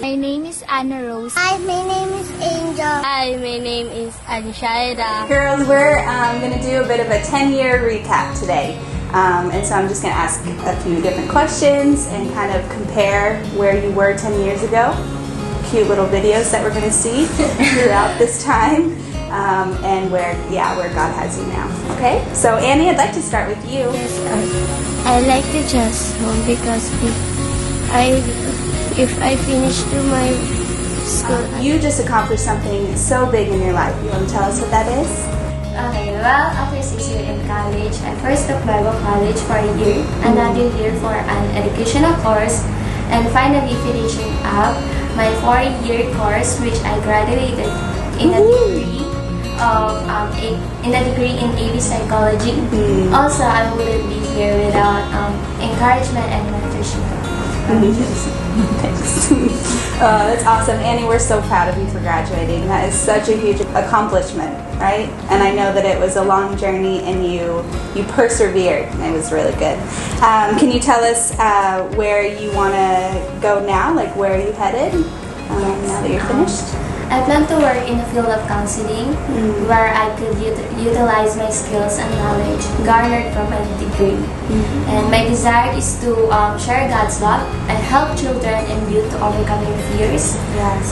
My name is Anna Rose. Hi, my name is Angel. Hi, my name is Anshaira. Girls, we're going to do a bit of a 10-year recap today. And so I'm just going to ask a few different questions and kind of compare where you were 10 years ago. Cute little videos that we're going to see throughout this time. And where God has you now. Okay? So Annie, I'd like to start with you. Yes, I like the jazz home because if I finish through my school, You just accomplished something so big in your life. You want to tell us what that is? Okay, well, after 6 years in college, I first took Bible College for a year, another year for an educational course, and finally finishing up my 4-year course, which I graduated in a degree in AV Psychology. Also, I wouldn't be here without encouragement and mentorship. Thanks. That's awesome. Annie, we're so proud of you for graduating. That is such a huge accomplishment, right? And I know that it was a long journey and you persevered. It was really good. Can you tell us where you want to go now? Like, where are you headed now that you're finished? I plan to work in the field of counseling, where I could utilize my skills and knowledge garnered from my degree. And my desire is to share God's love and help children and youth to overcome their fears,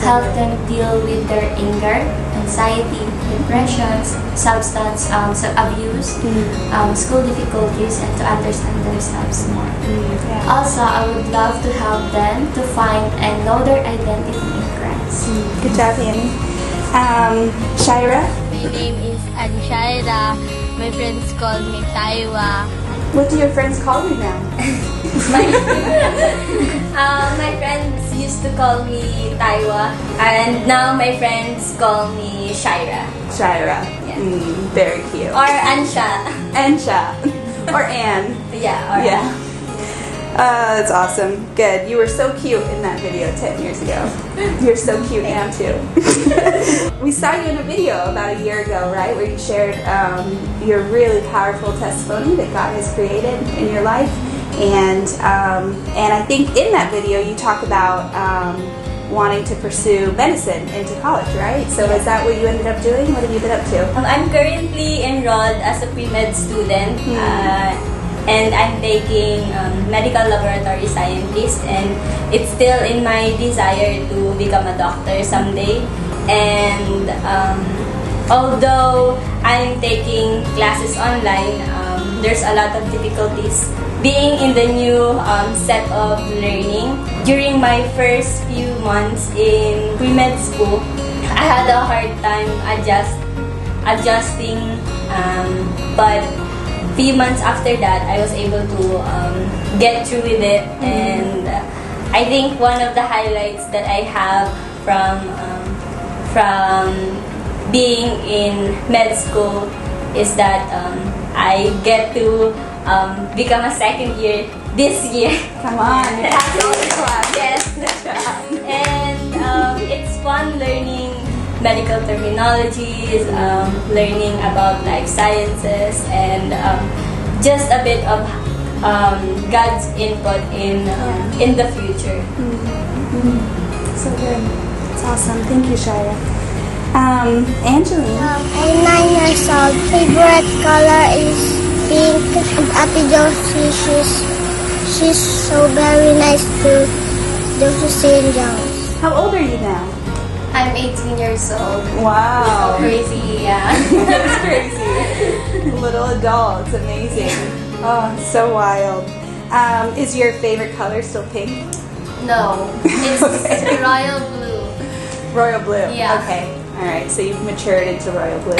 help them deal with their anger, anxiety, depressions, substance abuse, school difficulties, and to understand themselves more. Also, I would love to help them to find and know their identity in Christ. Good job, Annie. Shaira, my name is Anshaira. My friends call me Taiwa. what do your friends call you now? My friends used to call me Taiwa, and now my friends call me Shaira. Shaira. Yeah. Very cute. Or Ansha. Ansha. Or Anne. Yeah. That's awesome. Good. You were so cute in that video 10 years ago. You're so cute now too. We saw you in a video about a year ago, right, where you shared your really powerful testimony that God has created in your life, and I think in that video you talk about wanting to pursue medicine into college, right? So is that what you ended up doing? What have you been up to? I'm currently enrolled as a pre-med student, and I'm taking medical laboratory scientist, and it's still in my desire to become a doctor someday. And although I'm taking classes online, there's a lot of difficulties being in the new set of learning. During my first few months in pre-med school, I had a hard time adjusting, but few months after that, I was able to get through with it, and I think one of the highlights that I have from being in med school is that I get to become a second year this year. Come on, you passed all the class. Yes, and it's fun learning medical terminologies, learning about life sciences, and just a bit of God's input in the future. So good. It's awesome. Thank you, Shaira. Angeline. I'm 9 years old. Favorite color is pink. And Ate Josie, she's so very nice to Josie Angels. How old are you now? I'm 18 years old. Wow. Crazy, yeah. That's crazy. Little adult. It's amazing. Oh, it's so wild. Is your favorite color still pink? No, it's royal blue. Royal blue. Yeah. Okay. All right. So you've matured into royal blue.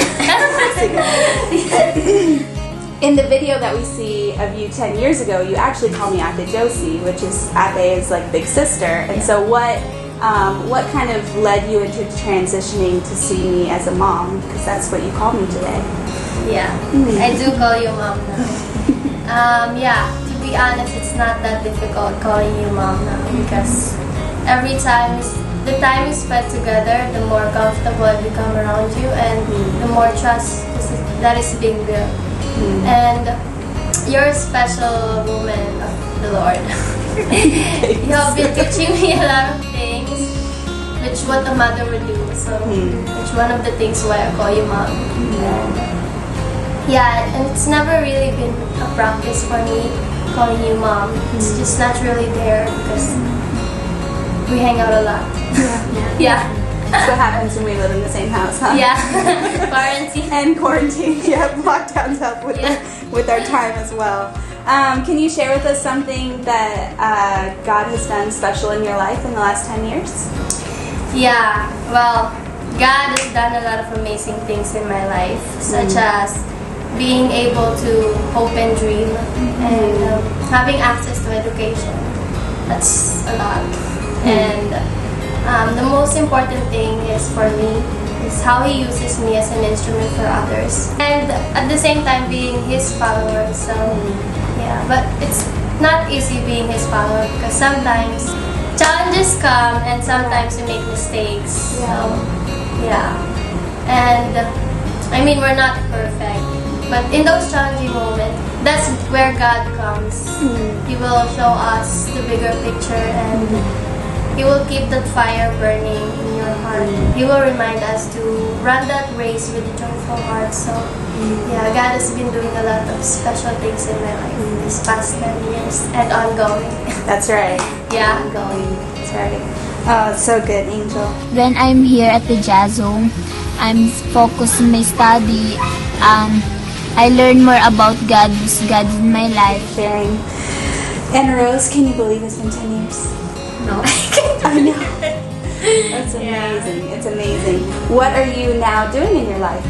In the video that we see of you 10 years ago, you actually call me Ate Josie, which is Ate is like big sister. And so what kind of led you into transitioning to see me as a mom? Because that's what you call me today. Yeah, I do call you mom now. To be honest, it's not that difficult calling you mom now, because every time the time we spend together, the more comfortable I become around you, and the more trust that is being built. And you're a special woman of the Lord. You have been teaching me a lot of things, which what a mother would do. So it's one of the things why I call you mom. And, yeah, and it's never really been a practice for me calling you mom. It's just naturally there because we hang out a lot. Yeah. That's what happens when we live in the same house, huh? Yeah. Quarantine. And quarantine. Yeah, lockdowns help with with our time as well. Can you share with us something that God has done special in your life in the last 10 years? Yeah, well, God has done a lot of amazing things in my life, such as being able to hope and dream and having access to education. That's a lot. And the most important thing is for me is how He uses me as an instrument for others. And at the same time being His follower. So, yeah, but it's not easy being His follower because sometimes challenges come and sometimes we make mistakes. So, yeah. And I mean, we're not perfect. But in those challenging moments, that's where God comes. He will show us the bigger picture and He will keep that fire burning in your heart. He will remind us to run that race with a joyful heart. So, yeah, God has been doing a lot of special things in my life these past 10 years and ongoing. That's right. Yeah. Ongoing. That's right. Oh, it's so good, Angel. When I'm here at the Jazz Home, I'm focused on my study. I learn more about God because God in my life. Sharing. And Rose, can you believe it's been 10 years? No. I know. That's amazing. It's amazing. What are you now doing in your life?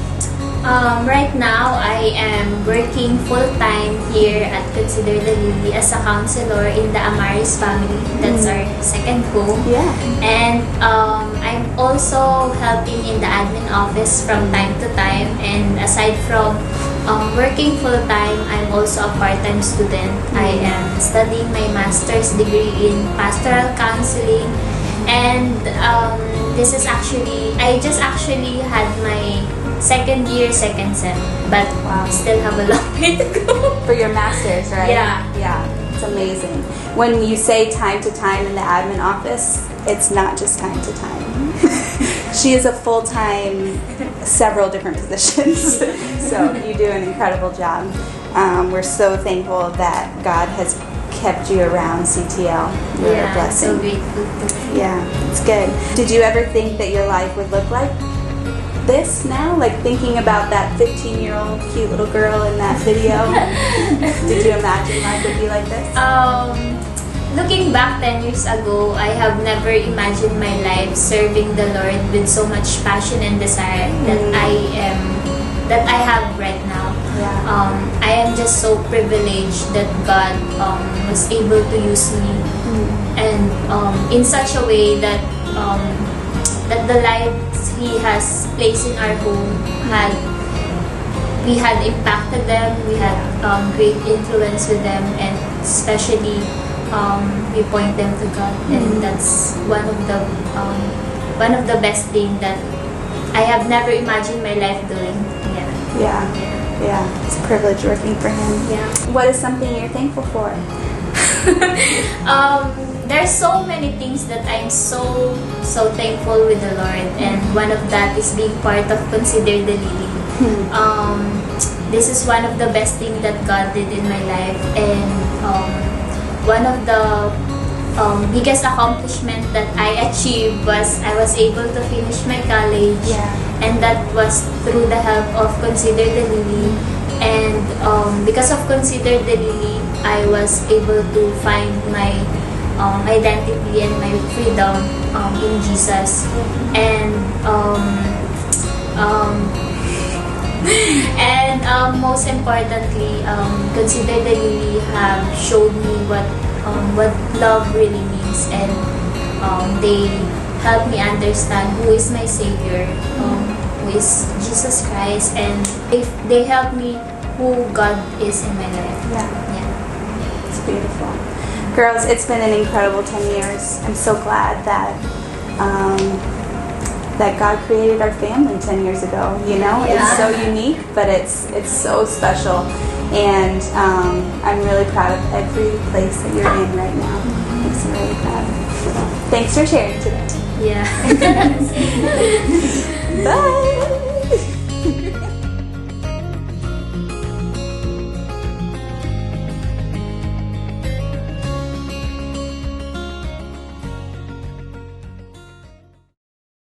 Right now, I am working full-time here at Consider the Lily as a counselor in the Amaris family. That's our second home. Yeah. And I'm also helping in the admin office from time to time. And aside from working full-time, I'm also a part-time student. I am studying my master's degree in pastoral counseling. And this is actually, I just actually had my second year, second sem, but still have a long way to go. For your master's, right? Yeah. Yeah. It's amazing. When you say time to time in the admin office, it's not just time to time. She is a full-time, several different positions. So you do an incredible job. We're so thankful that God has kept you around CTL. You're a blessing. So grateful to Yeah, it's good. Did you ever think that your life would look like this now? Like thinking about that 15-year-old cute little girl in that video? Did you imagine life would be like this? Looking back 10 years ago, I have never imagined my life serving the Lord with so much passion and desire that I have right now. I am just so privileged that God was able to use me and in such a way that that the lives He has placed in our home we had impacted them, we had great influence with them, and especially we point them to God, and that's one of the best things that I have never imagined my life doing. Yeah. It's a privilege working for Him. Yeah. What is something you're thankful for? There's so many things that I'm so thankful with the Lord, and one of that is being part of Consider the Lily. This is one of the best things that God did in my life, and one of the biggest accomplishment that I achieved was I was able to finish my college, and that was through the help of Consider the Lily. And because of Consider the Lily, I was able to find my identity and my freedom in Jesus. And most importantly, Consider the Lily have showed me what love really means, and they helped me understand who is my Savior, who is Jesus Christ, and they helped me who God is in my life. Yeah. It's beautiful. Girls, it's been an incredible 10 years. I'm so glad that that God created our family 10 years ago. You know, it's so unique, but it's so special, and I'm really proud of every place that you're in right now. Makes me really proud. Thanks for sharing today. Yeah.